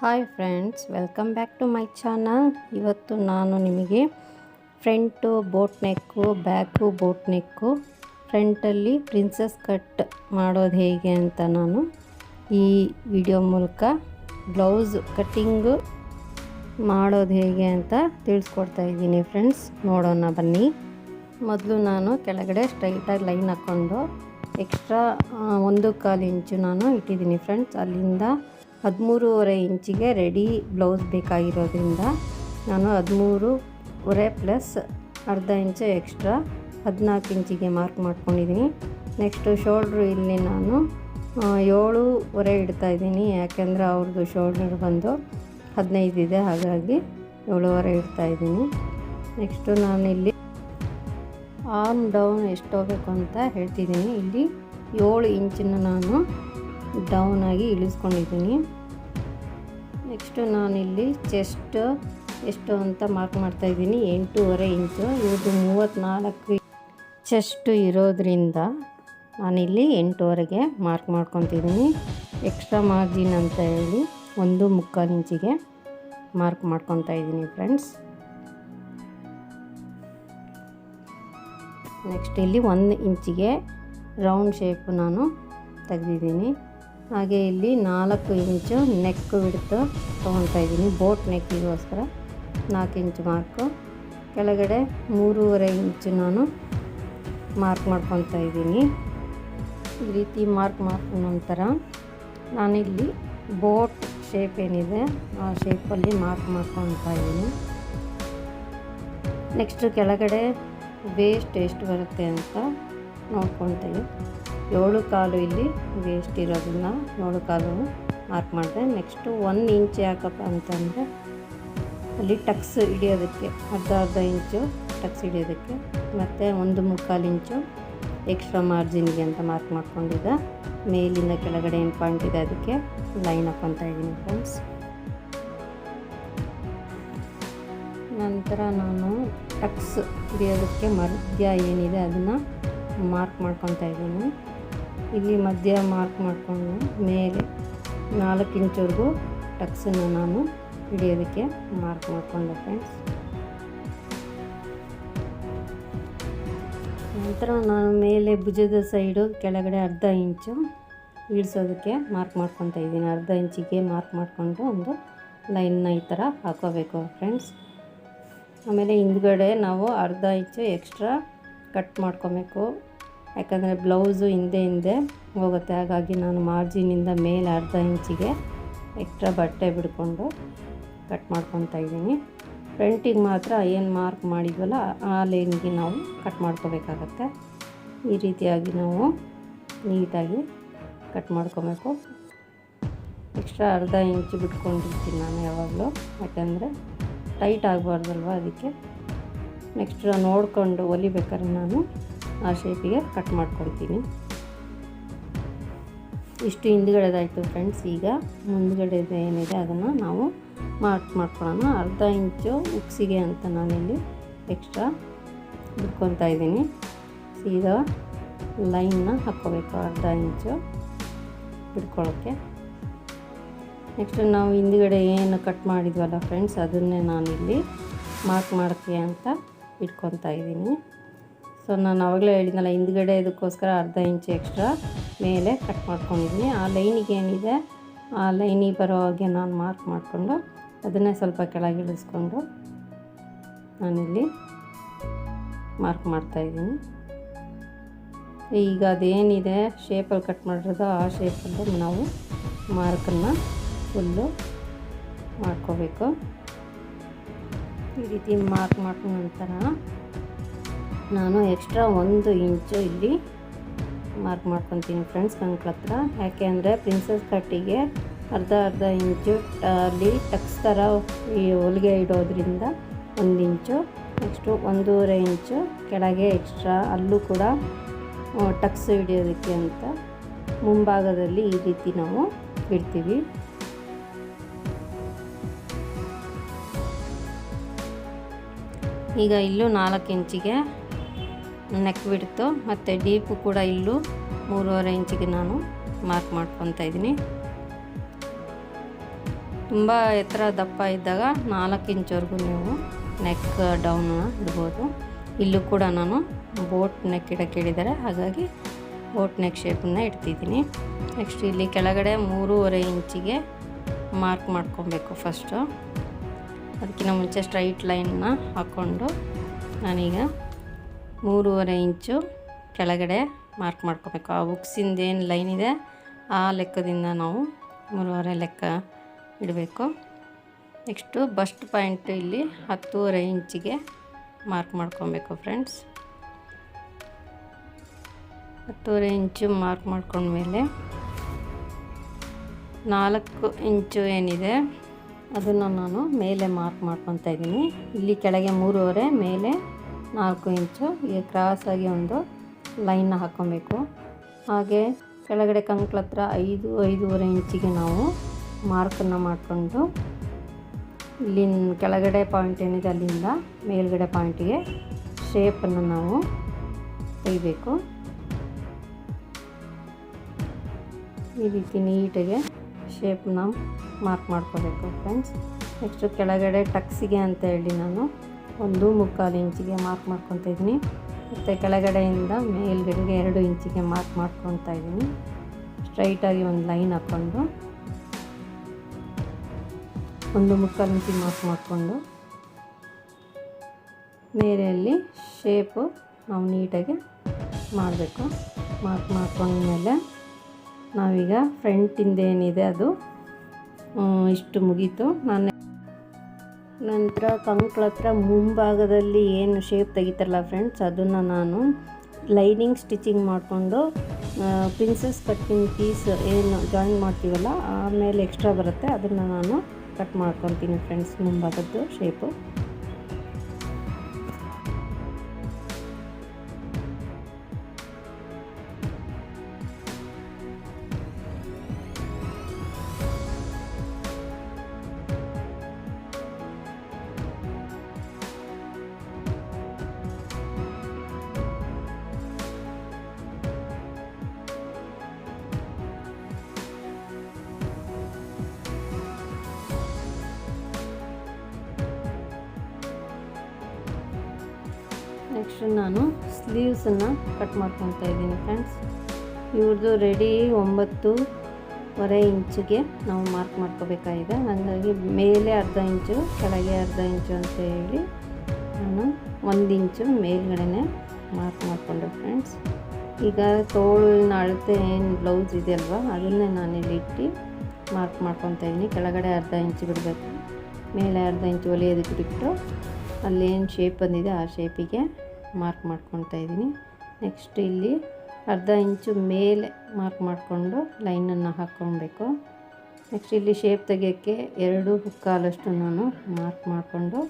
Hi friends, welcome back to my channel. ಇವತ್ತು ನಾನು ನಿಮಗೆ front boat neck, back boat neck, ಫ್ರಂಟಲ್ಲಿ princess cut ಮಾಡೋದು ಹೇಗೆ ಅಂತ ನಾನು ಈ ವಿಡಿಯೋ ಮೂಲಕ ಬ್ಲೌಸ್ ಕಟ್ಟಿಂಗು ಮಾಡೋದು ಹೇಗೆ ಅಂತ ತಿಳಿಸ್ಕೊಡ್ತಾ ಇದ್ದೀನಿ ಫ್ರೆಂಡ್ಸ್. ನೋಡೋಣ ಬನ್ನಿ. ಮೊದಲು ನಾನು ಕೆಳಗಡೆ ಸ್ಟ್ರೈಟಾಗಿ ಲೈನ್ ಹಾಕ್ಕೊಂಡು ಎಕ್ಸ್ಟ್ರಾ 1.25 ಇಂಚು ನಾನು ಇಟ್ಟಿದ್ದೀನಿ ಫ್ರೆಂಡ್ಸ್. ಅಲ್ಲಿಂದ 13.5 ಇಂಚಿಗೆ ರೆಡಿ ಬ್ಲೌಸ್ ಬೇಕಾಗಿರೋದ್ರಿಂದ ನಾನು 13.5 ಪ್ಲಸ್ ಅರ್ಧ ಇಂಚು ಎಕ್ಸ್ಟ್ರಾ 14 ಇಂಚಿಗೆ ಮಾರ್ಕ್ ಮಾಡ್ಕೊಂಡಿದ್ದೀನಿ. ನೆಕ್ಸ್ಟು ಶೋಲ್ಡ್ರು ಇಲ್ಲಿ ನಾನು 7.5 ಇಡ್ತಾಯಿದ್ದೀನಿ, ಯಾಕೆಂದರೆ ಅವ್ರದ್ದು ಶೋಲ್ಡರ್ ಬಂದು 15 ಇದೆ, ಹಾಗಾಗಿ 7.5 ಇಡ್ತಾಯಿದ್ದೀನಿ. ನೆಕ್ಸ್ಟು ನಾನಿಲ್ಲಿ ಆರ್ಮ್ ಡೌನ್ ಎಷ್ಟು ಹೋಗಬೇಕು ಅಂತ ಹೇಳ್ತಿದ್ದೀನಿ. ಇಲ್ಲಿ 7 ಇಂಚನ್ನು ನಾನು ಡೌನಾಗಿ ಇಳಿಸ್ಕೊಂಡಿದ್ದೀನಿ. ನೆಕ್ಸ್ಟು ನಾನಿಲ್ಲಿ ಚೆಸ್ಟ್ ಎಷ್ಟು ಅಂತ ಮಾರ್ಕ್ ಮಾಡ್ತಾಯಿದ್ದೀನಿ, 8.5 ಇಂಚು. ಇವ್ರದ್ದು 34 ಚೆಸ್ಟು ಇರೋದ್ರಿಂದ ನಾನಿಲ್ಲಿ 8.5ಗೆ ಮಾರ್ಕ್ ಮಾಡ್ಕೊತಿದ್ದೀನಿ. ಎಕ್ಸ್ಟ್ರಾ ಮಾರ್ಜಿನ್ ಅಂತ ಹೇಳಿ 1.25 ಇಂಚಿಗೆ ಮಾರ್ಕ್ ಮಾಡ್ಕೊತಾ ಇದ್ದೀನಿ ಫ್ರೆಂಡ್ಸ್. ನೆಕ್ಸ್ಟ್ ಇಲ್ಲಿ 1 ಇಂಚಿಗೆ ರೌಂಡ್ ಶೇಪ್ ನಾನು ತೆಗೆದಿದ್ದೀನಿ. ಹಾಗೆ ಇಲ್ಲಿ 4 ಇಂಚು ನೆಕ್ ಬಿಡ್ತು ತೊಗೊತಾ ಇದ್ದೀನಿ. ಬೋಟ್ ನೆಕ್ಕಿಗೋಸ್ಕರ 4 ಇಂಚು ಮಾರ್ಕು. ಕೆಳಗಡೆ 3.5 ಇಂಚು ನಾನು ಮಾರ್ಕ್ ಮಾಡ್ಕೊತಾ ಇದ್ದೀನಿ. ಈ ರೀತಿ ಮಾರ್ಕ್ ಮಾಡ್ಕೊಂಡ ನಂತರ ನಾನಿಲ್ಲಿ ಬೋಟ್ ಶೇಪ್ ಏನಿದೆ ಆ ಶೇಪಲ್ಲಿ ಮಾರ್ಕ್ ಮಾಡ್ಕೊತಾ ಇದ್ದೀನಿ. ನೆಕ್ಸ್ಟು ಕೆಳಗಡೆ ವೇಸ್ಟ್ ಎಷ್ಟು ಬರುತ್ತೆ ಅಂತ ನೋಡ್ಕೊತೀವಿ. 7.25 ಇಲ್ಲಿ ವೇಸ್ಟ್ ಇರೋದನ್ನ 7.25 ಮಾರ್ಕ್ ಮಾಡಿದೆ. ನೆಕ್ಸ್ಟು 1 ಇಂಚ್ ಯಾಕಪ್ಪ ಅಂತಂದರೆ ಅಲ್ಲಿ ಟಕ್ಸ್ ಹಿಡಿಯೋದಕ್ಕೆ ಅರ್ಧ ಇಂಚು ಟಕ್ಸ್ ಹಿಡಿಯೋದಕ್ಕೆ, ಮತ್ತು 1.25 ಇಂಚು ಎಕ್ಸ್ಟ್ರಾ ಮಾರ್ಜಿನ್ಗೆ ಅಂತ ಮಾರ್ಕ್ ಮಾಡ್ಕೊಂಡಿದ್ದೆ. ಮೇಲಿಂದ ಕೆಳಗಡೆ ಏನು ಪಾಯಿಂಟ್ ಇದೆ ಅದಕ್ಕೆ ಲೈನ್ ಹಾಕ್ಕೊತಾ ಇದ್ದೀನಿ ಫ್ರೆಂಡ್ಸ್. ನಂತರ ನಾನು ಟಕ್ಸ್ ಹಿಡಿಯೋದಕ್ಕೆ ಮಧ್ಯ ಏನಿದೆ ಅದನ್ನು ಮಾರ್ಕ್ ಮಾಡ್ಕೊತಾ ಇದ್ದೀನಿ. ಇಲ್ಲಿ ಮಧ್ಯ ಮಾರ್ಕ್ ಮಾಡಿಕೊಂಡು ಮೇಲೆ 4 ಇಂಚವರೆಗೂ ಟಕ್ಸನ್ನು ನಾನು ಹಿಡಿಯೋದಕ್ಕೆ ಮಾರ್ಕ್ ಮಾಡಿಕೊಂಡೆ ಫ್ರೆಂಡ್ಸ್. ನಂತರ ನಾನು ಮೇಲೆ ಭುಜದ ಸೈಡು ಕೆಳಗಡೆ ಅರ್ಧ ಇಂಚು ಇಳಿಸೋದಕ್ಕೆ ಮಾರ್ಕ್ ಮಾಡ್ಕೊತಾ ಇದ್ದೀನಿ. ಅರ್ಧ ಇಂಚಿಗೆ ಮಾರ್ಕ್ ಮಾಡಿಕೊಂಡು ಒಂದು ಲೈನ್ನ ಈ ಥರ ಹಾಕೋಬೇಕು ಫ್ರೆಂಡ್ಸ್. ಆಮೇಲೆ ಹಿಂದ್ಗಡೆ ನಾವು ಅರ್ಧ ಇಂಚು ಎಕ್ಸ್ಟ್ರಾ ಕಟ್ ಮಾಡ್ಕೊಬೇಕು, ಯಾಕಂದರೆ ಬ್ಲೌಸು ಹಿಂದೆ ಹೋಗುತ್ತೆ. ಹಾಗಾಗಿ ನಾನು ಮಾರ್ಜಿನಿಂದ ಮೇಲೆ ಅರ್ಧ ಇಂಚಿಗೆ ಎಕ್ಸ್ಟ್ರಾ ಬಟ್ಟೆ ಬಿಡ್ಕೊಂಡು ಕಟ್ ಮಾಡ್ಕೊತಾ ಇದ್ದೀನಿ. ಫ್ರಂಟಿಗೆ ಮಾತ್ರ ಏನು ಮಾರ್ಕ್ ಮಾಡಿದ್ವಲ್ಲ ಆ ಲೈನ್ಗೆ ನಾವು ಕಟ್ ಮಾಡ್ಕೋಬೇಕಾಗತ್ತೆ. ಈ ರೀತಿಯಾಗಿ ನಾವು ನೀಟಾಗಿ ಕಟ್ ಮಾಡ್ಕೊಬೇಕು. ಎಕ್ಸ್ಟ್ರಾ ಅರ್ಧ ಇಂಚು ಬಿಟ್ಕೊಂಡಿರ್ತೀನಿ ನಾನು ಯಾವಾಗಲೂ, ಯಾಕಂದರೆ ಟೈಟ್ ಆಗಬಾರ್ದಲ್ವ, ಅದಕ್ಕೆ. ನೆಕ್ಸ್ಟ್ ನೋಡಿಕೊಂಡು ಹೊಲಿಬೇಕಾದ್ರೆ ನಾನು ಆ ಶೇಪಿಗೆ ಕಟ್ ಮಾಡ್ಕೊಳ್ತೀನಿ. ಇಷ್ಟು ಹಿಂದ್ಗಡೆದಾಯಿತು ಫ್ರೆಂಡ್ಸ್. ಈಗ ಮುಂದ್ಗಡೆದು ಏನಿದೆ ಅದನ್ನು ನಾವು ಮಾರ್ಕ್ ಮಾಡ್ಕೊಳ್ಳೋಣ. ಅರ್ಧ ಇಂಚು ಉಕ್ಸಿಗೆ ಅಂತ ನಾನಿಲ್ಲಿ ಎಕ್ಸ್ಟ್ರಾ ಬಿಟ್ಕೊತಾ ಇದ್ದೀನಿ. ಸೀದಾ ಲೈನ್ನ ಹಾಕ್ಕೋಬೇಕು ಅರ್ಧ ಇಂಚು ಬಿಟ್ಕೊಳ್ಳೋಕ್ಕೆ. ನೆಕ್ಸ್ಟ್ ನಾವು ಹಿಂದ್ಗಡೆ ಏನು ಕಟ್ ಮಾಡಿದ್ವಲ್ಲ ಫ್ರೆಂಡ್ಸ್, ಅದನ್ನೇ ನಾನಿಲ್ಲಿ ಮಾರ್ಕ್ ಮಾಡೋಕ್ಕೆ ಅಂತ ಇಟ್ಕೊತಾ ಇದ್ದೀನಿ. ಸೊ ನಾನು ಆವಾಗಲೇ ಹೇಳಿದ್ನಲ್ಲ, ಹಿಂದ್ಗಡೆ ಇದಕ್ಕೋಸ್ಕರ ಅರ್ಧ ಇಂಚು ಎಕ್ಸ್ಟ್ರಾ ಮೇಲೆ ಕಟ್ ಮಾಡ್ಕೊಂಡಿದ್ದೀನಿ. ಆ ಲೈನಿಗೆ ಏನಿದೆ ಆ ಲೈನಿಗೆ ಬರೋ ಹಾಗೆ ನಾನು ಮಾರ್ಕ್ ಮಾಡಿಕೊಂಡು ಅದನ್ನೇ ಸ್ವಲ್ಪ ಕೆಳಗೆ ಇಳಿಸ್ಕೊಂಡು ನಾನಿಲ್ಲಿ ಮಾರ್ಕ್ ಮಾಡ್ತಾಯಿದ್ದೀನಿ. ಈಗ ಅದೇನಿದೆ ಶೇಪಲ್ಲಿ ಕಟ್ ಮಾಡಿರೋದು ಆ ಶೇಪಲ್ಲಿ ನಾವು ಮಾರ್ಕನ್ನು ಫುಲ್ಲು ಮಾಡ್ಕೋಬೇಕು. ಈ ರೀತಿ ಮಾರ್ಕ್ ಮಾಡ್ಕೊಂಡ ನಂತರ ನಾನು ಎಕ್ಸ್ಟ್ರಾ 1 ಇಂಚು ಇಲ್ಲಿ ಮಾರ್ಕ್ ಮಾಡ್ಕೊತೀನಿ ಫ್ರೆಂಡ್ಸ್ ಕಂಕ್ಳ ಹತ್ರ. ಯಾಕೆ ಅಂದರೆ ಪ್ರಿನ್ಸಸ್ ಕಟ್ಟಿಗೆ ಅರ್ಧ ಇಂಚು ಅಲ್ಲಿ ಟಕ್ಸ್ ಥರ ಈ ಹೊಲಿಗೆ ಇಡೋದ್ರಿಂದ 1 ಇಂಚು. ನೆಕ್ಸ್ಟು 1.5 ಇಂಚು ಕೆಳಗೆ ಎಕ್ಸ್ಟ್ರಾ, ಅಲ್ಲೂ ಕೂಡ ಟಕ್ಸ್ ಹಿಡಿಯೋದಕ್ಕೆ ಅಂತ ಮುಂಭಾಗದಲ್ಲಿ ಈ ರೀತಿ ನಾವು ಇಡ್ತೀವಿ. ಈಗ ಇಲ್ಲೂ 4 ಇಂಚಿಗೆ ನೆಕ್ ಬಿಡ್ತು, ಮತ್ತು ಡೀಪು ಕೂಡ ಇಲ್ಲೂ 3.5 ಇಂಚಿಗೆ ನಾನು ಮಾರ್ಕ್ ಮಾಡ್ಕೊತಾ ಇದ್ದೀನಿ. ತುಂಬ ಎತ್ತರ ದಪ್ಪ ಇದ್ದಾಗ 4 ಇಂಚ್ವರೆಗೂ ನೀವು ನೆಕ್ ಡೌನ್ ಇಡ್ಬೋದು. ಇಲ್ಲೂ ಕೂಡ ನಾನು ಬೋಟ್ ನೆಕ್ ಇಡಕ್ಕೆ ಹೇಳಿದ್ದಾರೆ, ಹಾಗಾಗಿ ಬೋಟ್ ನೆಕ್ ಶೇಪನ್ನು ಇಡ್ತಿದ್ದೀನಿ. ನೆಕ್ಸ್ಟ್ ಇಲ್ಲಿ ಕೆಳಗಡೆ 3.5 ಇಂಚಿಗೆ ಮಾರ್ಕ್ ಮಾಡ್ಕೊಬೇಕು. ಫಸ್ಟು ಅದಕ್ಕಿಂತ ಮುಂಚೆ ಸ್ಟ್ರೈಟ್ ಲೈನ್ನ ಹಾಕ್ಕೊಂಡು ನಾನೀಗ 3.5 ಇಂಚು ಕೆಳಗಡೆ ಮಾರ್ಕ್ ಮಾಡ್ಕೋಬೇಕು. ಆ ಹುಕ್ಸಿಂದ ಏನು ಲೈನ್ ಇದೆ ಆ ಲೆಕ್ಕದಿಂದ ನಾವು 3.5 ಲೆಕ್ಕ ಇಡಬೇಕು. ನೆಕ್ಸ್ಟು ಬಸ್ಟ್ ಪಾಯಿಂಟ್ ಇಲ್ಲಿ 10.5 ಇಂಚಿಗೆ ಮಾರ್ಕ್ ಮಾಡ್ಕೊಬೇಕು ಫ್ರೆಂಡ್ಸ್. 10.5 ಇಂಚು ಮಾರ್ಕ್ ಮಾಡ್ಕೊಂಡ್ಮೇಲೆ 4 ಇಂಚು ಏನಿದೆ ಅದನ್ನು ನಾನು ಮೇಲೆ ಮಾರ್ಕ್ ಮಾಡ್ಕೊತಾ ಇದ್ದೀನಿ. ಇಲ್ಲಿ ಕೆಳಗೆ 3.5, ಮೇಲೆ 4 ಇಂಚು ಈಗ ಕ್ರಾಸಾಗಿ ಒಂದು ಲೈನ್ನ ಹಾಕ್ಕೊಬೇಕು. ಹಾಗೆ ಕೆಳಗಡೆ ಕಂಕ್ಳ ಹತ್ರ 5.5 ಇಂಚಿಗೆ ನಾವು ಮಾರ್ಕನ್ನು ಮಾಡಿಕೊಂಡು ಇಲ್ಲಿ ಕೆಳಗಡೆ ಪಾಯಿಂಟ್ ಏನಿದೆ ಅಲ್ಲಿಂದ ಮೇಲ್ಗಡೆ ಪಾಯಿಂಟಿಗೆ ಶೇಪನ್ನು ನಾವು ತೆಗಿಬೇಕು. ಈ ರೀತಿ ನೀಟಾಗಿ ಶೇಪ್ನ ಮಾರ್ಕ್ ಮಾಡ್ಕೋಬೇಕು ಫ್ರೆಂಡ್ಸ್. ನೆಕ್ಸ್ಟು ಕೆಳಗಡೆ ಟಕ್ಸಿಗೆ ಅಂತ ಹೇಳಿ ನಾನು 1.25 ಇಂಚಿಗೆ ಮಾರ್ಕ್ ಮಾಡ್ಕೊತಾ ಇದ್ದೀನಿ. ಮತ್ತು ಕೆಳಗಡೆಯಿಂದ ಮೇಲ್ಗಡೆಗೆ 2 ಇಂಚಿಗೆ ಮಾರ್ಕ್ ಮಾಡ್ಕೊತಾ ಇದ್ದೀನಿ. ಸ್ಟ್ರೈಟಾಗಿ ಒಂದು ಲೈನ್ ಹಾಕ್ಕೊಂಡು 1.25 ಇಂಚಿಗೆ ಮಾರ್ಕ್ ಮಾಡಿಕೊಂಡು ಮೇಲೆಯಲ್ಲಿ ಶೇಪು ನಾವು ನೀಟಾಗಿ ಮಾಡಬೇಕು. ಮಾರ್ಕ್ ಮಾಡ್ಕೊಂಡ್ಮೇಲೆ ನಾವೀಗ ಫ್ರಂಟಿಂದ ಏನಿದೆ ಅದು ಇಷ್ಟು ಮುಗೀತು. ನಂತರ ಕಂಕ್ಳ ಹತ್ರ ಮುಂಭಾಗದಲ್ಲಿ ಏನು ಶೇಪ್ ತೆಗಿತಾರಲ್ಲ ಫ್ರೆಂಡ್ಸ್, ಅದನ್ನು ನಾನು ಲೈನಿಂಗ್ ಸ್ಟಿಚಿಂಗ್ ಮಾಡಿಕೊಂಡು ಪ್ರಿನ್ಸಸ್ ಕಟ್ಟಿಂಗ್ ಪೀಸ್ ಏನು ಜಾಯಿನ್ ಮಾಡ್ತೀವಲ್ಲ ಆಮೇಲೆ ಎಕ್ಸ್ಟ್ರಾ ಬರುತ್ತೆ, ಅದನ್ನು ನಾನು ಕಟ್ ಮಾಡ್ಕೊತೀನಿ ಫ್ರೆಂಡ್ಸ್ ಮುಂಭಾಗದ್ದು ಶೇಪು. ನೆಕ್ಸ್ಟ್ ನಾನು ಸ್ಲೀವ್ಸನ್ನು ಕಟ್ ಮಾಡ್ಕೊತಾ ಇದ್ದೀನಿ ಫ್ರೆಂಡ್ಸ್. ಇವ್ರದ್ದು ರೆಡಿ 9.25 ಇಂಚಿಗೆ ನಾವು ಮಾರ್ಕ್ ಮಾಡ್ಕೋಬೇಕಾಗಿದೆ. ಹಾಗಾಗಿ ಮೇಲೆ 1/2 ಇಂಚು, ಕೆಳಗೆ 1/2 ಇಂಚು ಅಂತ ಹೇಳಿ ನಾನು 1 ಇಂಚು ಮೇಲ್ಗಡೆ ಮಾರ್ಕ್ ಮಾಡಿಕೊಂಡೆ ಫ್ರೆಂಡ್ಸ್. ಈಗ ತೋಳಿನ ಅಳತೆ ಏನು ಬ್ಲೌಸ್ ಇದೆ ಅಲ್ವಾ, ಅದನ್ನೇ ನಾನಿಲ್ಲಿ ಇಟ್ಟು ಮಾರ್ಕ್ ಮಾಡ್ಕೊತಾ ಇದ್ದೀನಿ. ಕೆಳಗಡೆ 1/2 ಇಂಚು ಬಿಡಬೇಕು, ಮೇಲೆ 1/2 ಇಂಚು ಹೊಲಿಯೋದಕ್ಕೆ ಬಿಟ್ಟು ಅಲ್ಲೇನು ಶೇಪ್ ಬಂದಿದೆ ಆ ಶೇಪಿಗೆ ಮಾರ್ಕ್ ಮಾಡ್ಕೊತಾ ಇದ್ದೀನಿ. ನೆಕ್ಸ್ಟ್ ಇಲ್ಲಿ 1/2 ಇಂಚು ಮೇಲೆ ಮಾರ್ಕ್ ಮಾಡಿಕೊಂಡು ಲೈನನ್ನು ಹಾಕ್ಕೊಳ್ಬೇಕು. ನೆಕ್ಸ್ಟ್ ಇಲ್ಲಿ ಶೇಪ್ ತೆಗಿಯೋಕ್ಕೆ 2.25 ನಾನು ಮಾರ್ಕ್ ಮಾಡಿಕೊಂಡು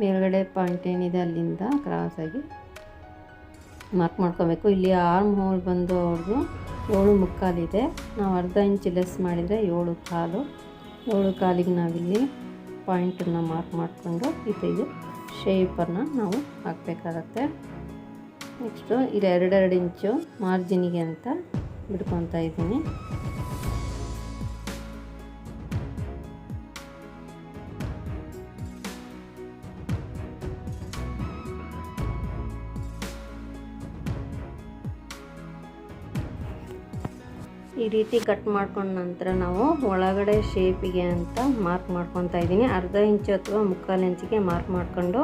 ಮೇಲ್ಗಡೆ ಪಾಯಿಂಟ್ ಏನಿದೆ ಅಲ್ಲಿಂದ ಕ್ರಾಸಾಗಿ ಮಾರ್ಕ್ ಮಾಡ್ಕೋಬೇಕು. ಇಲ್ಲಿ ಆರ್ಮ್ ಹೋಲ್ ಬಂದು ಅವ್ರದ್ದು 7.25 ಇದೆ. ನಾವು 1/2 ಇಂಚು ಲೆಸ್ ಮಾಡಿದರೆ 7.25. 7.25ಗೆ ನಾವಿಲ್ಲಿ ಪಾಯಿಂಟನ್ನು ಮಾರ್ಕ್ ಮಾಡಿಕೊಂಡು ಇದು ಶೇಪನ್ನು ನಾವು ಹಾಕಬೇಕಾಗತ್ತೆ. ನೆಕ್ಸ್ಟು ಇದು 2 ಇಂಚು ಮಾರ್ಜಿನಿಗೆ ಅಂತ ಬಿಡ್ಕೊತಾ ಇದ್ದೀನಿ. ಈ ರೀತಿ ಕಟ್ ಮಾಡ್ಕೊಂಡ ನಂತರ ನಾವು ಒಳಗಡೆ ಶೇಪಿಗೆ ಅಂತ ಮಾರ್ಕ್ ಮಾಡ್ಕೊತಾ ಇದ್ದೀನಿ. 1/2 ಇಂಚು ಅಥವಾ 3/4 ಇಂಚಿಗೆ ಮಾರ್ಕ್ ಮಾಡಿಕೊಂಡು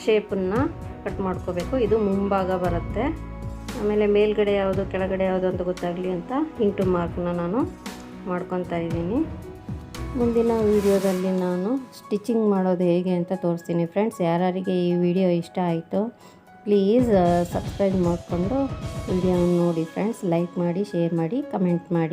ಶೇಪನ್ನು ಕಟ್ ಮಾಡ್ಕೋಬೇಕು. ಇದು ಮುಂಭಾಗ ಬರುತ್ತೆ. ಆಮೇಲೆ ಮೇಲ್ಗಡೆ ಯಾವುದು ಕೆಳಗಡೆ ಯಾವುದು ಅಂತ ಗೊತ್ತಾಗಲಿ ಅಂತ ಇಂಟು ಮಾರ್ಕ್ನ ನಾನು ಮಾಡ್ಕೊತಾ ಇದ್ದೀನಿ. ಮುಂದಿನ ವೀಡಿಯೋದಲ್ಲಿ ನಾನು ಸ್ಟಿಚಿಂಗ್ ಮಾಡೋದು ಹೇಗೆ ಅಂತ ತೋರಿಸ್ತೀನಿ ಫ್ರೆಂಡ್ಸ್. ಯಾರಿಗೆ ಈ ವಿಡಿಯೋ ಇಷ್ಟ ಆಯಿತು ಪ್ಲೀಸ್ ಸಬ್ಸ್ಕ್ರೈಬ್ ಮಾಡಿಕೊಂಡು ವಿಡಿಯೋನ ನೋಡಿ ಫ್ರೆಂಡ್ಸ್. ಲೈಕ್ ಮಾಡಿ, ಶೇರ್ ಮಾಡಿ, ಕಮೆಂಟ್ ಮಾಡಿ.